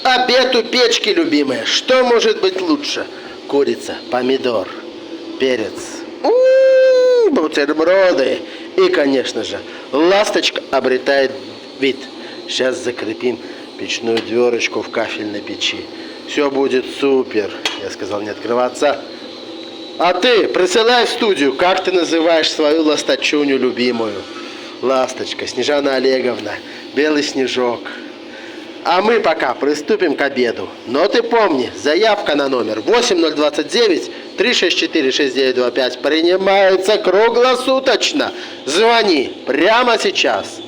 Обед у печки, любимая. Что может быть лучше? Курица, помидор, перец, бутерброды. И, конечно же, ласточка обретает вид. Сейчас закрепим печную дверочку в кафельной печи. Все будет супер. Я сказал не открываться. А ты присылай в студию, как ты называешь свою ласточуню любимую. Ласточка, Снежана Олеговна, белый снежок. А мы пока приступим к обеду. Но ты помни, заявка на номер 8029-364-6925 принимается круглосуточно. Звони прямо сейчас.